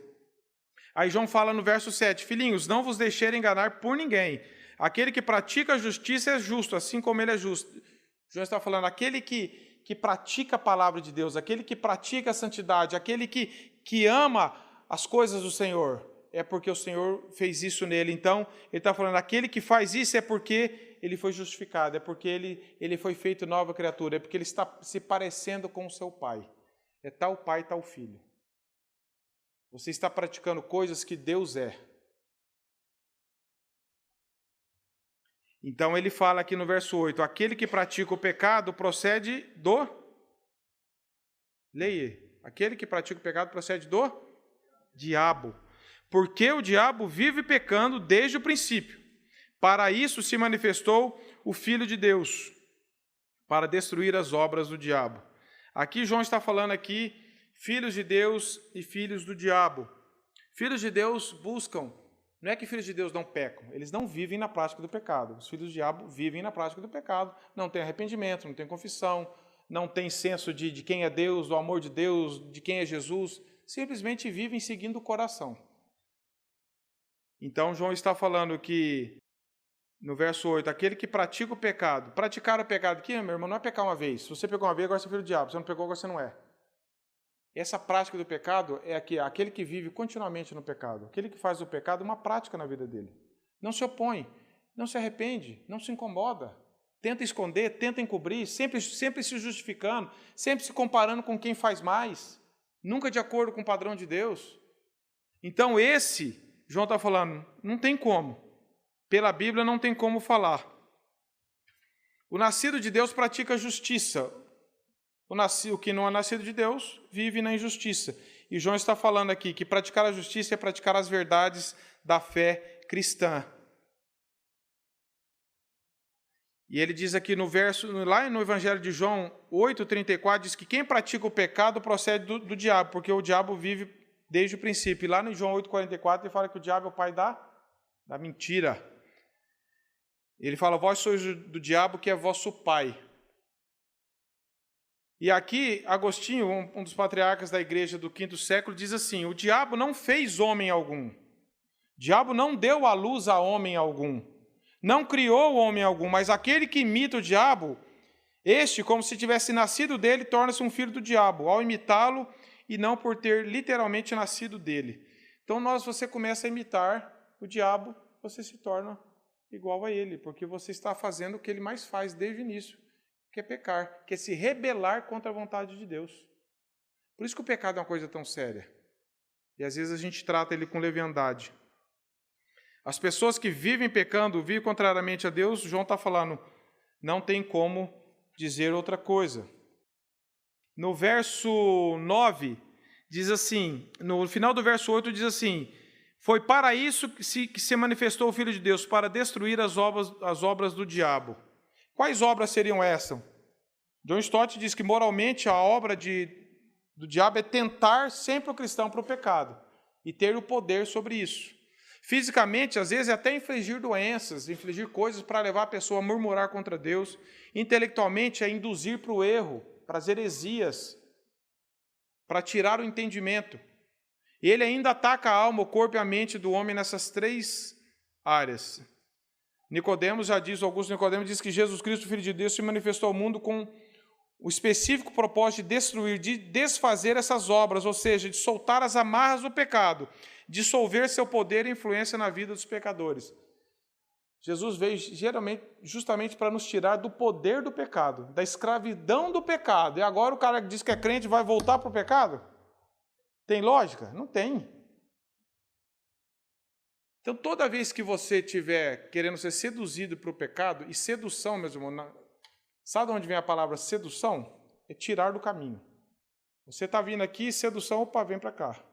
Aí João fala no verso 7, filhinhos, não vos deixeis enganar por ninguém. Aquele que pratica a justiça é justo, assim como ele é justo. João está falando, aquele que pratica a palavra de Deus, aquele que pratica a santidade, aquele que ama as coisas do Senhor, é porque o Senhor fez isso nele. Então, ele está falando, aquele que faz isso é porque ele foi justificado, é porque ele foi feito nova criatura, é porque ele está se parecendo com o seu pai. É tal pai, tal filho. Você está praticando coisas que Deus é. Então ele fala aqui no verso 8, aquele que pratica o pecado procede do... Leia, aquele que pratica o pecado procede do diabo. Porque o diabo vive pecando desde o princípio. Para isso se manifestou o Filho de Deus, para destruir as obras do diabo. Aqui João está falando aqui, filhos de Deus e filhos do diabo. Filhos de Deus buscam... Não é que filhos de Deus não pecam, eles não vivem na prática do pecado. Os filhos do diabo vivem na prática do pecado, não tem arrependimento, não tem confissão, não tem senso de quem é Deus, do amor de Deus, de quem é Jesus, simplesmente vivem seguindo o coração. Então, João está falando que, no verso 8, aquele que pratica o pecado, praticar o pecado aqui, meu irmão, não é pecar uma vez. Se você pegou uma vez, agora você é filho do diabo, se você não pegou, agora você não é. Essa prática do pecado é aquele que vive continuamente no pecado. Aquele que faz o pecado uma prática na vida dele. Não se opõe, não se arrepende, não se incomoda. Tenta esconder, tenta encobrir, sempre se justificando, sempre se comparando com quem faz mais. Nunca de acordo com o padrão de Deus. Então João está falando, não tem como. Pela Bíblia não tem como falar. O nascido de Deus pratica a justiça. O que não é nascido de Deus vive na injustiça. E João está falando aqui que praticar a justiça é praticar as verdades da fé cristã. E ele diz aqui no verso, lá no Evangelho de João 8,34, diz que quem pratica o pecado procede do diabo, porque o diabo vive desde o princípio. E lá no João 8,44 ele fala que o diabo é o pai da mentira. Ele fala, vós sois do diabo, que é vosso pai. E aqui, Agostinho, um dos patriarcas da igreja do quinto século, diz assim, o diabo não fez homem algum. O diabo não deu à luz a homem algum. Não criou homem algum, mas aquele que imita o diabo, este, como se tivesse nascido dele, torna-se um filho do diabo, ao imitá-lo e não por ter literalmente nascido dele. Então, você começa a imitar o diabo, você se torna igual a ele, porque você está fazendo o que ele mais faz desde o início, que é pecar, que é se rebelar contra a vontade de Deus. Por isso que o pecado é uma coisa tão séria. E às vezes a gente trata ele com leviandade. As pessoas que vivem pecando, vivem contrariamente a Deus, João está falando, não tem como dizer outra coisa. No verso 9, diz assim, no final do verso 8 diz assim, foi para isso que se manifestou o Filho de Deus, para destruir as obras do diabo. Quais obras seriam essas? John Stott diz que moralmente a obra do diabo é tentar sempre o cristão para o pecado e ter o poder sobre isso. Fisicamente, às vezes, é até infligir doenças, infligir coisas para levar a pessoa a murmurar contra Deus. Intelectualmente, é induzir para o erro, para as heresias, para tirar o entendimento. E ele ainda ataca a alma, o corpo e a mente do homem nessas 3 áreas. Nicodemos já diz, Augusto Nicodemos diz que Jesus Cristo, Filho de Deus, se manifestou ao mundo com o específico propósito de destruir, de desfazer essas obras, ou seja, de soltar as amarras do pecado, dissolver seu poder e influência na vida dos pecadores. Jesus veio justamente para nos tirar do poder do pecado, da escravidão do pecado. E agora o cara que diz que é crente vai voltar para o pecado? Tem lógica? Não tem. Então, toda vez que você estiver querendo ser seduzido para o pecado, e sedução, meus irmãos, sabe de onde vem a palavra sedução? É tirar do caminho. Você está vindo aqui, sedução, opa, vem para cá.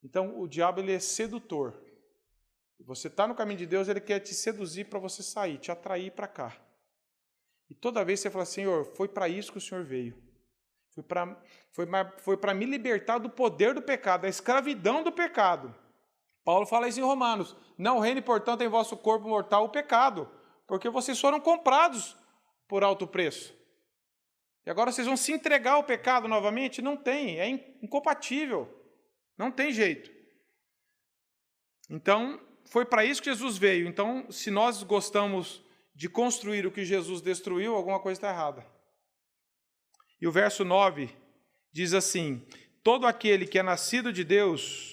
Então, o diabo ele é sedutor. Você está no caminho de Deus, ele quer te seduzir para você sair, te atrair para cá. E toda vez você fala, Senhor, foi para isso que o Senhor veio. Foi para me libertar do poder do pecado, da escravidão do pecado. Paulo fala isso em Romanos. Não reine, portanto, em vosso corpo mortal o pecado, porque vocês foram comprados por alto preço. E agora vocês vão se entregar ao pecado novamente? Não tem, é incompatível. Não tem jeito. Então, foi para isso que Jesus veio. Então, se nós gostamos de construir o que Jesus destruiu, alguma coisa está errada. E o verso 9 diz assim, todo aquele que é nascido de Deus...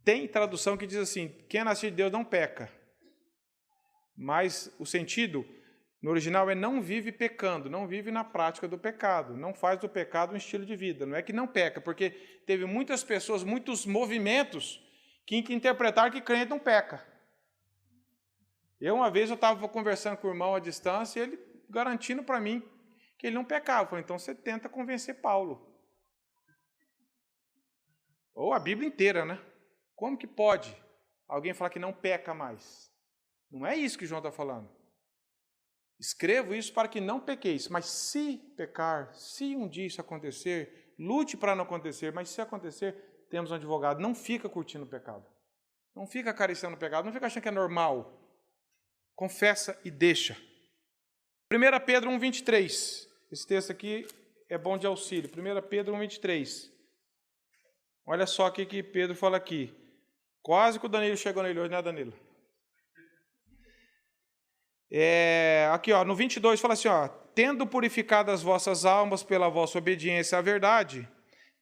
Tem tradução que diz assim, quem é nascido de Deus não peca. Mas o sentido, no original, é não vive pecando, não vive na prática do pecado, não faz do pecado um estilo de vida. Não é que não peca, porque teve muitas pessoas, muitos movimentos que interpretaram que crente não peca. Uma vez eu estava conversando com o irmão à distância e ele garantindo para mim que ele não pecava. Eu falei, então você tenta convencer Paulo. Ou a Bíblia inteira, né? Como que pode alguém falar que não peca mais? Não é isso que João está falando. Escrevo isso para que não pequeis, mas se pecar, se um dia isso acontecer, lute para não acontecer, mas se acontecer, temos um advogado. Não fica curtindo o pecado. Não fica acariciando o pecado, não fica achando que é normal. Confessa e deixa. 1 Pedro 1,23. Esse texto aqui é bom de auxílio. 1 Pedro 1,23. Olha só o que Pedro fala aqui. Quase que o Danilo chegou nele hoje, né, Danilo? Aqui, no 22, fala assim, tendo purificado as vossas almas pela vossa obediência à verdade,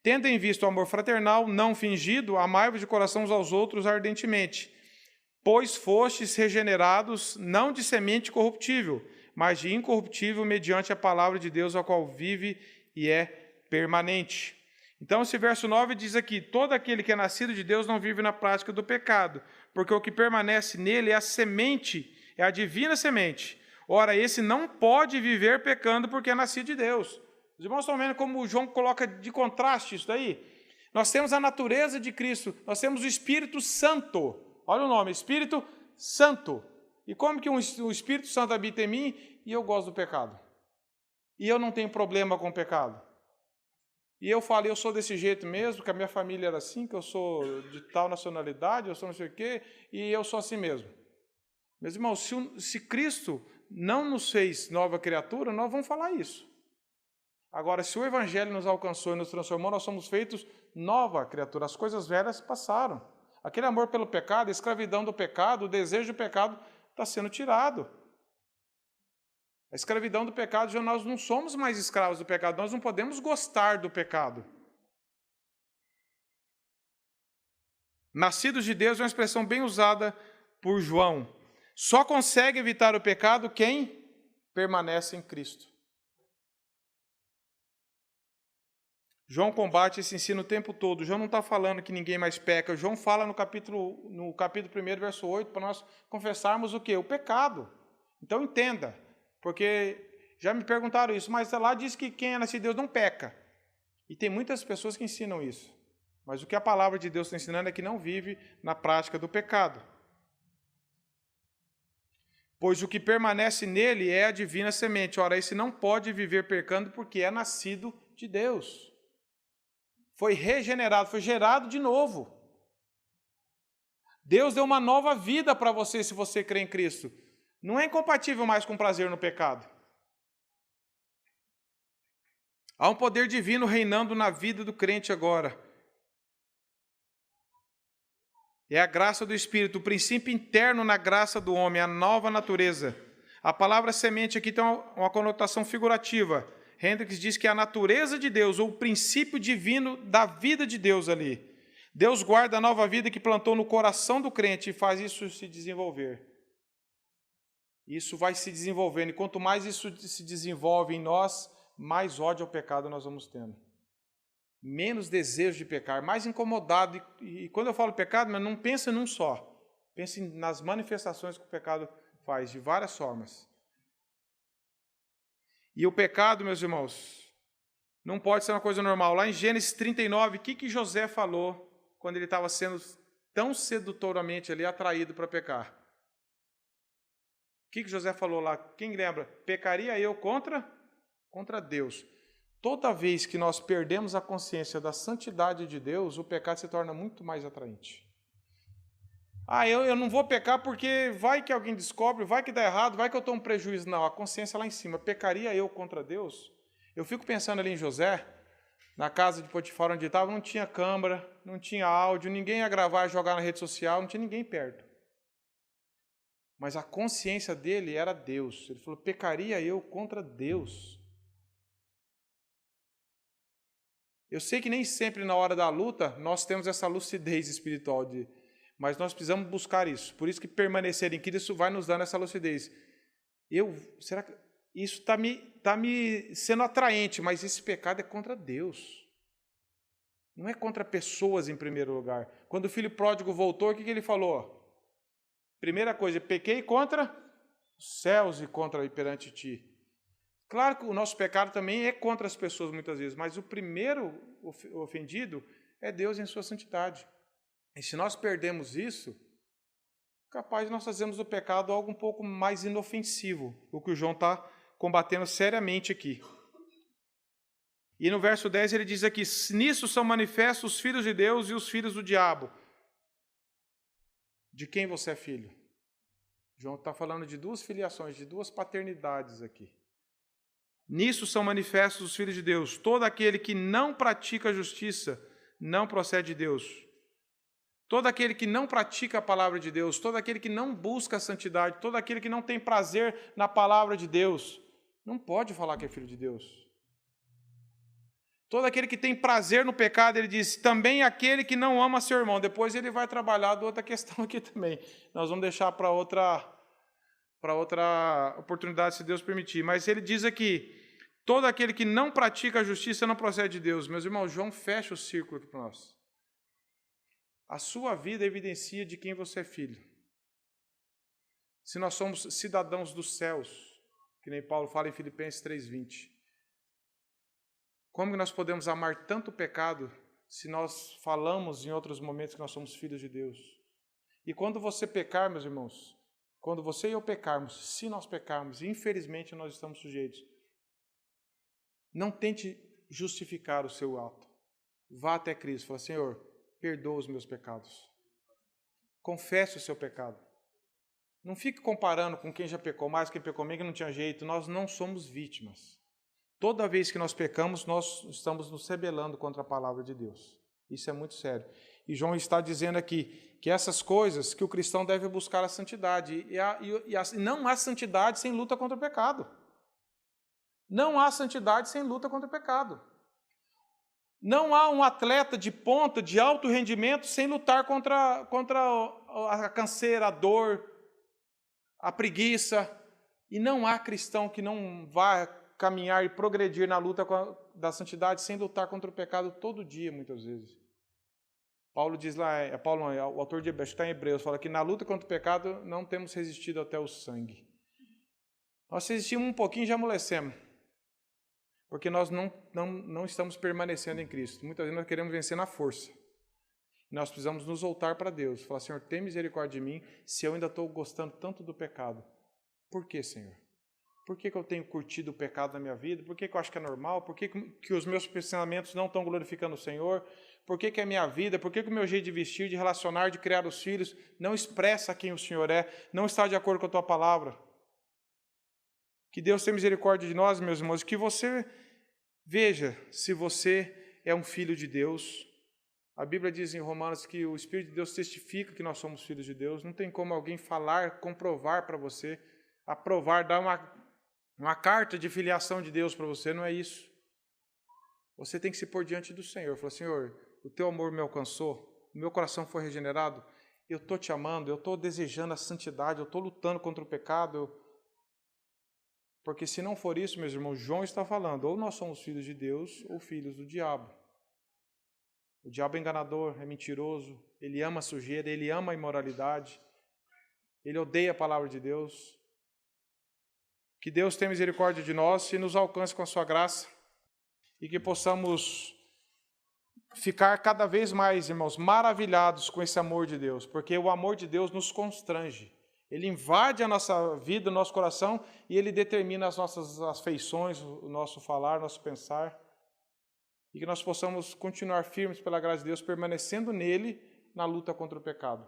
tendo em vista o amor fraternal, não fingido, amai-vos de coração uns aos outros ardentemente, pois fostes regenerados, não de semente corruptível, mas de incorruptível, mediante a palavra de Deus, a qual vive e é permanente. Então, esse verso 9 diz aqui, todo aquele que é nascido de Deus não vive na prática do pecado, porque o que permanece nele é a semente, é a divina semente. Ora, esse não pode viver pecando porque é nascido de Deus. Os irmãos estão vendo como o João coloca de contraste isso daí? Nós temos a natureza de Cristo, nós temos o Espírito Santo. Olha o nome, Espírito Santo. E como que o Espírito Santo habita em mim e eu gosto do pecado? E eu não tenho problema com o pecado? E eu falo, eu sou desse jeito mesmo, que a minha família era assim, que eu sou de tal nacionalidade, eu sou não sei o quê, e eu sou assim mesmo. Meus irmãos, se Cristo não nos fez nova criatura, nós vamos falar isso. Agora, se o Evangelho nos alcançou e nos transformou, nós somos feitos nova criatura. As coisas velhas passaram. Aquele amor pelo pecado, a escravidão do pecado, o desejo do pecado está sendo tirado. A escravidão do pecado, já nós não somos mais escravos do pecado, nós não podemos gostar do pecado. Nascidos de Deus é uma expressão bem usada por João. Só consegue evitar o pecado quem permanece em Cristo. João combate esse ensino o tempo todo. João não está falando que ninguém mais peca. João fala no capítulo 1, verso 8, para nós confessarmos o quê? O pecado. Então entenda, porque já me perguntaram isso, mas lá diz que quem é nascido de Deus não peca. E tem muitas pessoas que ensinam isso. Mas o que a palavra de Deus está ensinando é que não vive na prática do pecado. Pois o que permanece nele é a divina semente. Ora, esse não pode viver pecando porque é nascido de Deus. Foi regenerado, foi gerado de novo. Deus deu uma nova vida para você se você crê em Cristo. Não é incompatível mais com prazer no pecado. Há um poder divino reinando na vida do crente agora. É a graça do Espírito, o princípio interno na graça do homem, a nova natureza. A palavra semente aqui tem uma conotação figurativa. Hendricks diz que é a natureza de Deus, ou o princípio divino da vida de Deus ali. Deus guarda a nova vida que plantou no coração do crente e faz isso se desenvolver. Isso vai se desenvolvendo, e quanto mais isso se desenvolve em nós, mais ódio ao pecado nós vamos tendo. Menos desejo de pecar, mais incomodado. E quando eu falo pecado, mas não pensa num só. Pense nas manifestações que o pecado faz, de várias formas. E o pecado, meus irmãos, não pode ser uma coisa normal. Lá em Gênesis 39, o que José falou quando ele estava sendo tão sedutoramente ali atraído para pecar? O que José falou lá? Quem lembra? Pecaria eu contra Deus. Toda vez que nós perdemos a consciência da santidade de Deus, o pecado se torna muito mais atraente. Eu não vou pecar porque vai que alguém descobre, vai que dá errado, vai que eu tomo um prejuízo. Não, a consciência lá em cima. Pecaria eu contra Deus? Eu fico pensando ali em José, na casa de Potifar onde ele estava, não tinha câmera, não tinha áudio, ninguém ia gravar e jogar na rede social, não tinha ninguém perto. Mas a consciência dele era Deus. Ele falou, pecaria eu contra Deus? Eu sei que nem sempre na hora da luta nós temos essa lucidez espiritual, mas nós precisamos buscar isso. Por isso que permanecer em Cristo vai nos dando essa lucidez. Será que isso está me sendo atraente, mas esse pecado é contra Deus. Não é contra pessoas em primeiro lugar. Quando o filho pródigo voltou, o que ele falou? Primeira coisa, pequei contra os céus e perante ti. Claro que o nosso pecado também é contra as pessoas muitas vezes, mas o primeiro ofendido é Deus em sua santidade. E se nós perdemos isso, capaz de nós fazermos do pecado algo um pouco mais inofensivo, o que o João está combatendo seriamente aqui. E no verso 10 ele diz aqui, nisso são manifestos os filhos de Deus e os filhos do diabo. De quem você é filho? João está falando de duas filiações, de duas paternidades aqui. Nisso são manifestos os filhos de Deus. Todo aquele que não pratica a justiça não procede de Deus. Todo aquele que não pratica a palavra de Deus, todo aquele que não busca a santidade, todo aquele que não tem prazer na palavra de Deus, não pode falar que é filho de Deus. Todo aquele que tem prazer no pecado, ele diz, também aquele que não ama seu irmão. Depois ele vai trabalhar de outra questão aqui também. Nós vamos deixar para outra oportunidade, se Deus permitir. Mas ele diz aqui, todo aquele que não pratica a justiça não procede de Deus. Meus irmãos, João fecha o círculo aqui para nós. A sua vida evidencia de quem você é filho. Se nós somos cidadãos dos céus, que nem Paulo fala em Filipenses 3:20, como que nós podemos amar tanto o pecado se nós falamos em outros momentos que nós somos filhos de Deus? E quando você pecar, meus irmãos, quando você e eu pecarmos, se nós pecarmos, infelizmente nós estamos sujeitos, não tente justificar o seu ato. Vá até Cristo e fala, Senhor, perdoa os meus pecados. Confesse o seu pecado. Não fique comparando com quem já pecou mais, quem pecou menos, que não tinha jeito. Nós não somos vítimas. Toda vez que nós pecamos, nós estamos nos rebelando contra a palavra de Deus. Isso é muito sério. E João está dizendo aqui que essas coisas, que o cristão deve buscar a santidade. E não há santidade sem luta contra o pecado. Não há santidade sem luta contra o pecado. Não há um atleta de ponta, de alto rendimento, sem lutar contra a canseira, a dor, a preguiça. E não há cristão que não vá caminhar e progredir na luta da santidade sem lutar contra o pecado todo dia, muitas vezes. Paulo diz lá, o autor de Hebreus, que está em Hebreus, fala que na luta contra o pecado não temos resistido até o sangue. Nós resistimos um pouquinho e já amolecemos. Porque nós não estamos permanecendo em Cristo. Muitas vezes nós queremos vencer na força. Nós precisamos nos voltar para Deus. Falar, Senhor, tem misericórdia de mim se eu ainda estou gostando tanto do pecado. Por que, Senhor? Por que eu tenho curtido o pecado na minha vida? Por que eu acho que é normal? Por que os meus pensamentos não estão glorificando o Senhor? Por que a minha vida, por que o meu jeito de vestir, de relacionar, de criar os filhos não expressa quem o Senhor é, não está de acordo com a Tua palavra? Que Deus tenha misericórdia de nós, meus irmãos, que você veja se você é um filho de Deus. A Bíblia diz em Romanos que o Espírito de Deus testifica que nós somos filhos de Deus. Não tem como alguém falar, comprovar para você, aprovar, dar uma carta de filiação de Deus para você, não é isso. Você tem que se pôr diante do Senhor. Falar, Senhor, o Teu amor me alcançou, o meu coração foi regenerado, eu estou Te amando, eu estou desejando a santidade, eu estou lutando contra o pecado. Porque se não for isso, meus irmãos, João está falando, ou nós somos filhos de Deus ou filhos do diabo. O diabo é enganador, é mentiroso, ele ama a sujeira, ele ama a imoralidade, ele odeia a palavra de Deus. Que Deus tenha misericórdia de nós e nos alcance com a sua graça e que possamos ficar cada vez mais, irmãos, maravilhados com esse amor de Deus, porque o amor de Deus nos constrange. Ele invade a nossa vida, o nosso coração, e Ele determina as nossas afeições, o nosso falar, o nosso pensar. E que nós possamos continuar firmes pela graça de Deus, permanecendo nele na luta contra o pecado.